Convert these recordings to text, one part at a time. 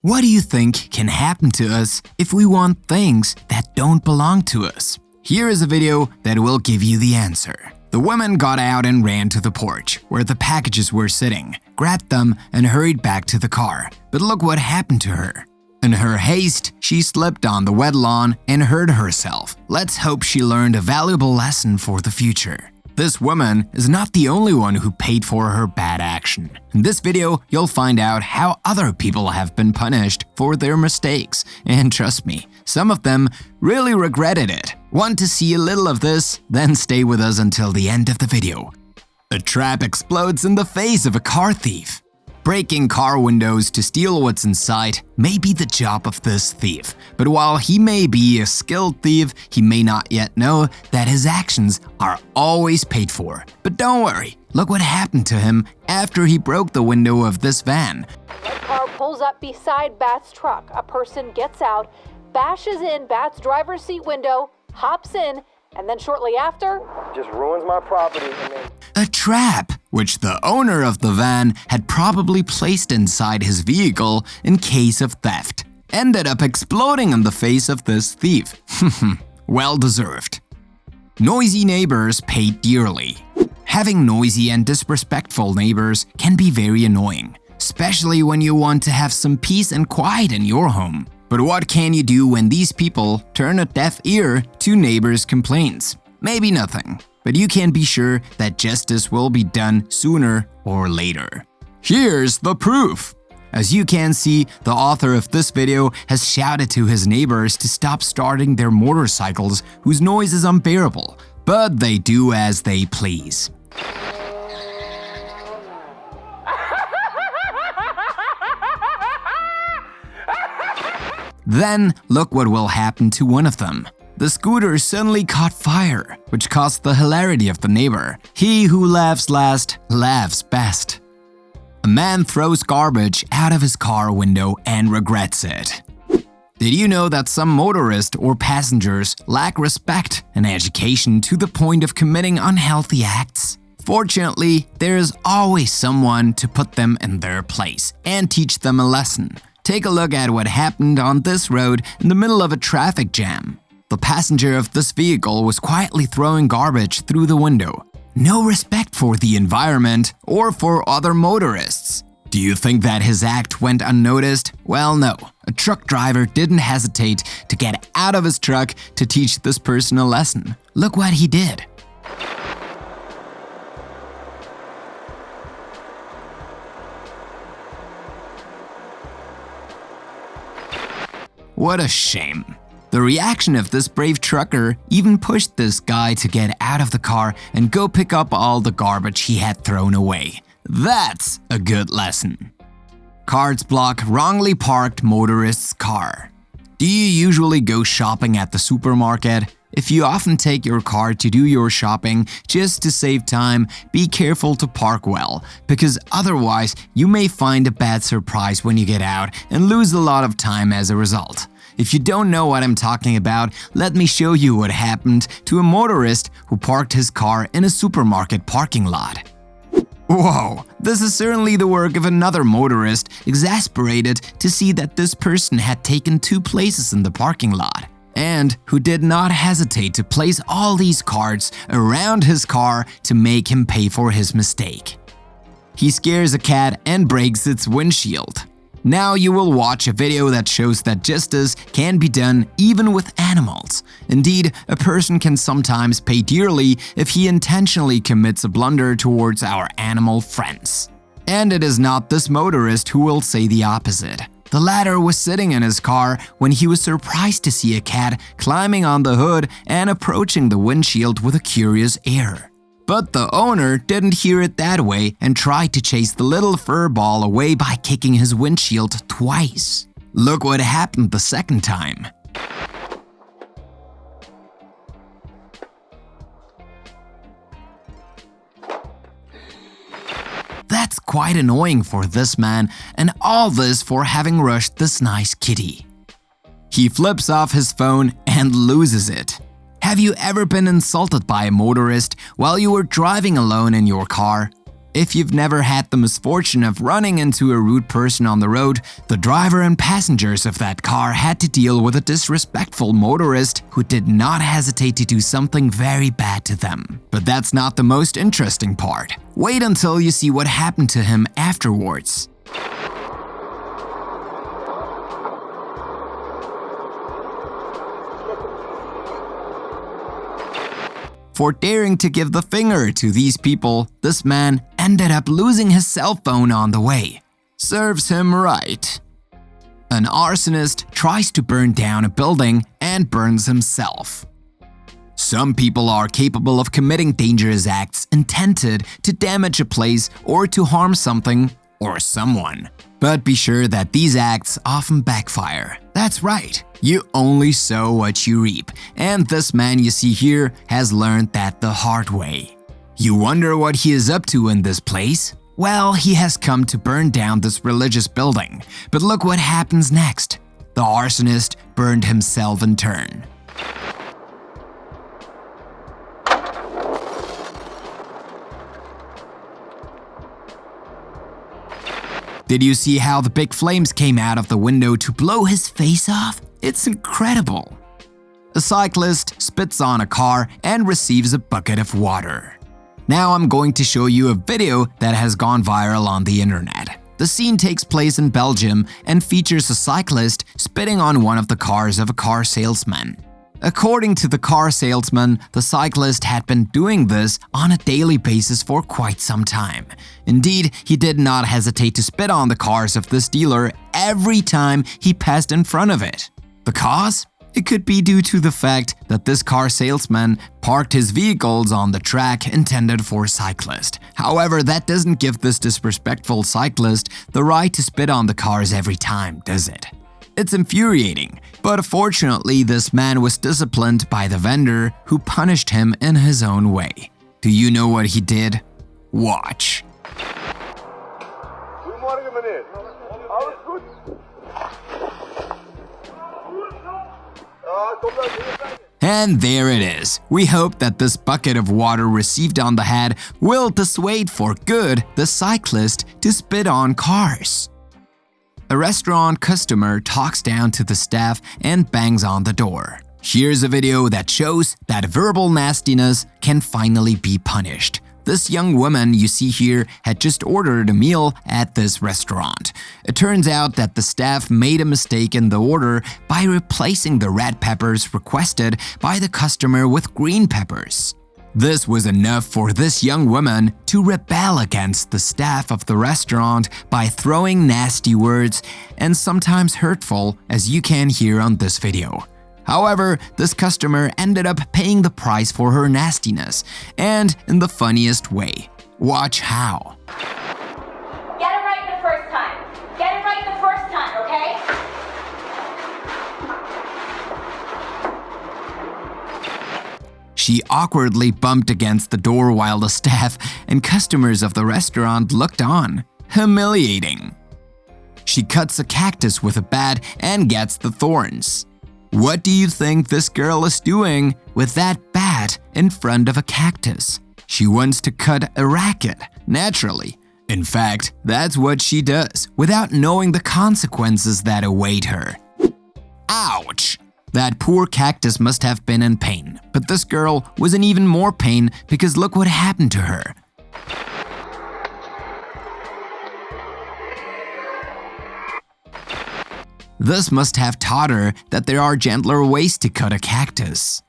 What do you think can happen to us if we want things that don't belong to us? Here is a video that will give you the answer. The woman got out and ran to the porch, where the packages were sitting, grabbed them and hurried back to the car. But look what happened to her. In her haste, she slipped on the wet lawn and hurt herself. Let's hope she learned a valuable lesson for the future. This woman is not the only one who paid for her bad action. In this video, you'll find out how other people have been punished for their mistakes. And trust me, some of them really regretted it. Want to see a little of this? Then stay with us until the end of the video. A trap explodes in the face of a car thief. Breaking car windows to steal what's inside may be the job of this thief, but while he may be a skilled thief, he may not yet know that his actions are always paid for. But don't worry, look what happened to him after he broke the window of this van. A car pulls up beside Bat's truck. A person gets out, bashes in Bat's driver's seat window, hops in, and then shortly after, just ruins my property and then... A trap, which the owner of the van had probably placed inside his vehicle in case of theft, ended up exploding in the face of this thief. Well deserved. Noisy neighbors pay dearly. Having noisy and disrespectful neighbors can be very annoying, especially when you want to have some peace and quiet in your home. But what can you do when these people turn a deaf ear to neighbors' complaints? Maybe nothing, but you can be sure that justice will be done sooner or later. Here's the proof. As you can see, the author of this video has shouted to his neighbors to stop starting their motorcycles whose noise is unbearable, but they do as they please. Then, look what will happen to one of them. The scooter suddenly caught fire, which caused the hilarity of the neighbor. He who laughs last, laughs best. A man throws garbage out of his car window and regrets it. Did you know that some motorists or passengers lack respect and education to the point of committing unhealthy acts? Fortunately, there is always someone to put them in their place and teach them a lesson. Take a look at what happened on this road in the middle of a traffic jam. The passenger of this vehicle was quietly throwing garbage through the window. No respect for the environment or for other motorists. Do you think that his act went unnoticed? Well, no. A truck driver didn't hesitate to get out of his truck to teach this person a lesson. Look what he did. What a shame. The reaction of this brave trucker even pushed this guy to get out of the car and go pick up all the garbage he had thrown away. That's a good lesson. Cards block wrongly parked motorist's car. Do you usually go shopping at the supermarket? If you often take your car to do your shopping just to save time, be careful to park well, because otherwise you may find a bad surprise when you get out and lose a lot of time as a result. If you don't know what I'm talking about, let me show you what happened to a motorist who parked his car in a supermarket parking lot. Whoa, this is certainly the work of another motorist exasperated to see that this person had taken two places in the parking lot, and who did not hesitate to place all these carts around his car to make him pay for his mistake. He scares a cat and breaks its windshield. Now you will watch a video that shows that justice can be done even with animals. Indeed, a person can sometimes pay dearly if he intentionally commits a blunder towards our animal friends. And it is not this motorist who will say the opposite. The latter was sitting in his car when he was surprised to see a cat climbing on the hood and approaching the windshield with a curious air. But the owner didn't hear it that way and tried to chase the little fur ball away by kicking his windshield twice. Look what happened the second time. That's quite annoying for this man, and all this for having rushed this nice kitty. He flips off his phone and loses it. Have you ever been insulted by a motorist while you were driving alone in your car? If you've never had the misfortune of running into a rude person on the road, the driver and passengers of that car had to deal with a disrespectful motorist who did not hesitate to do something very bad to them. But that's not the most interesting part. Wait until you see what happened to him afterwards. For daring to give the finger to these people, this man ended up losing his cell phone on the way. Serves him right. An arsonist tries to burn down a building and burns himself. Some people are capable of committing dangerous acts intended to damage a place or to harm something or someone. But be sure that these acts often backfire. That's right, you only sow what you reap, and this man you see here has learned that the hard way. You wonder what he is up to in this place? Well, he has come to burn down this religious building, but look what happens next. The arsonist burned himself in turn. Did you see how the big flames came out of the window to blow his face off? It's incredible. A cyclist spits on a car and receives a bucket of water. Now I'm going to show you a video that has gone viral on the internet. The scene takes place in Belgium and features a cyclist spitting on one of the cars of a car salesman. According to the car salesman, the cyclist had been doing this on a daily basis for quite some time. Indeed, he did not hesitate to spit on the cars of this dealer every time he passed in front of it. The cause? It could be due to the fact that this car salesman parked his vehicles on the track intended for cyclists. However, that doesn't give this disrespectful cyclist the right to spit on the cars every time, does it? It's infuriating, but fortunately this man was disciplined by the vendor who punished him in his own way. Do you know what he did? Watch. Goedemorgen meneer. Alles goed? Kom dan hier. And there it is. We hope that this bucket of water received on the head will dissuade for good the cyclist to spit on cars. A restaurant customer talks down to the staff and bangs on the door. Here's a video that shows that verbal nastiness can finally be punished. This young woman you see here had just ordered a meal at this restaurant. It turns out that the staff made a mistake in the order by replacing the red peppers requested by the customer with green peppers. This was enough for this young woman to rebel against the staff of the restaurant by throwing nasty words and sometimes hurtful, as you can hear on this video. However, this customer ended up paying the price for her nastiness, and in the funniest way. Watch how. Get it right the first time. Get it right the first time, okay? She awkwardly bumped against the door while the staff and customers of the restaurant looked on. Humiliating. She cuts a cactus with a bat and gets the thorns. What do you think this girl is doing with that bat in front of a cactus? She wants to cut a racket, naturally. In fact, that's what she does, without knowing the consequences that await her. Ouch! That poor cactus must have been in pain, but this girl was in even more pain because look what happened to her. This must have taught her that there are gentler ways to cut a cactus.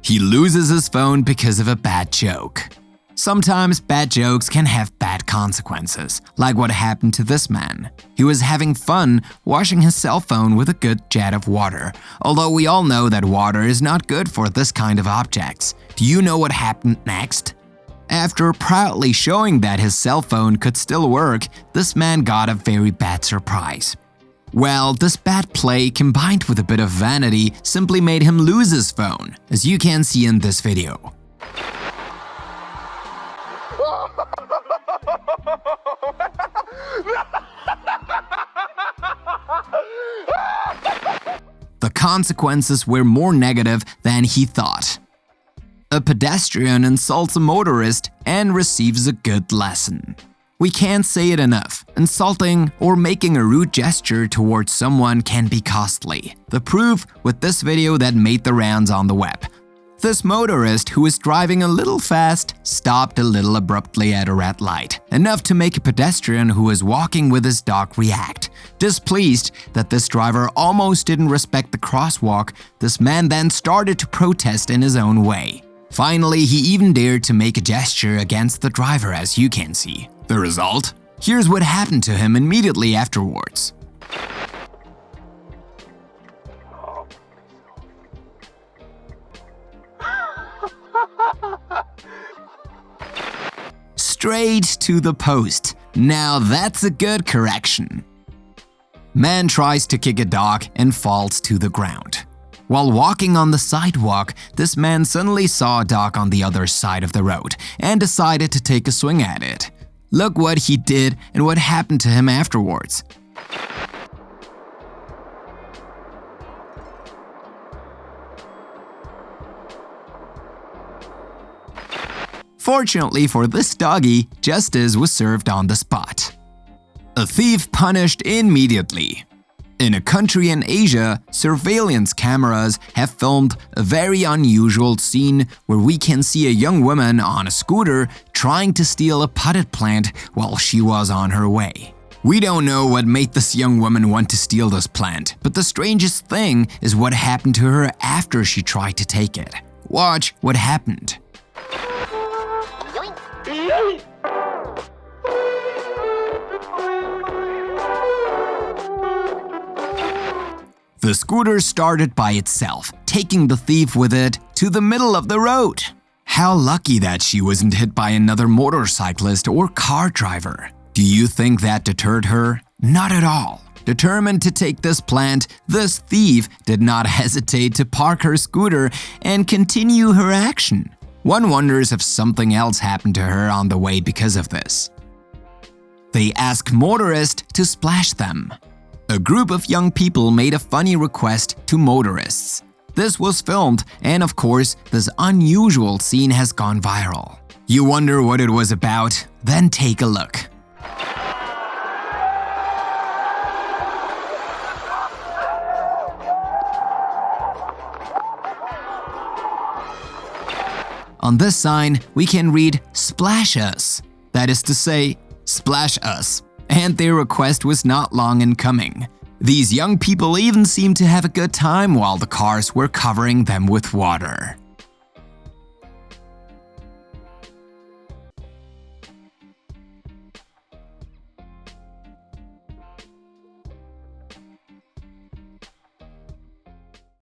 He loses his phone because of a bad joke. Sometimes bad jokes can have bad consequences, like what happened to this man. He was having fun washing his cell phone with a good jet of water, although we all know that water is not good for this kind of objects. Do you know what happened next? After proudly showing that his cell phone could still work, this man got a very bad surprise. Well, this bad play combined with a bit of vanity simply made him lose his phone, as you can see in this video. The consequences were more negative than he thought. A pedestrian insults a motorist and receives a good lesson. We can't say it enough. Insulting or making a rude gesture towards someone can be costly. The proof with this video that made the rounds on the web. This motorist, who was driving a little fast, stopped a little abruptly at a red light, enough to make a pedestrian who was walking with his dog react. Displeased that this driver almost didn't respect the crosswalk, this man then started to protest in his own way. Finally, he even dared to make a gesture against the driver, as you can see. The result? Here's what happened to him immediately afterwards. Straight to the post. Now that's a good correction. Man tries to kick a dog and falls to the ground. While walking on the sidewalk, this man suddenly saw a dog on the other side of the road and decided to take a swing at it. Look what he did and what happened to him afterwards. Fortunately for this doggy, justice was served on the spot. A thief punished immediately. In a country in Asia, surveillance cameras have filmed a very unusual scene where we can see a young woman on a scooter trying to steal a potted plant while she was on her way. We don't know what made this young woman want to steal this plant, but the strangest thing is what happened to her after she tried to take it. Watch what happened. The scooter started by itself, taking the thief with it to the middle of the road. How lucky that she wasn't hit by another motorcyclist or car driver. Do you think that deterred her? Not at all. Determined to take this plant, this thief did not hesitate to park her scooter and continue her action. One wonders if something else happened to her on the way because of this. They ask motorists to splash them. A group of young people made a funny request to motorists. This was filmed, and of course, this unusual scene has gone viral. You wonder what it was about? Then take a look. On this sign, we can read "Splash us." That is to say, splash us. And their request was not long in coming. These young people even seemed to have a good time while the cars were covering them with water.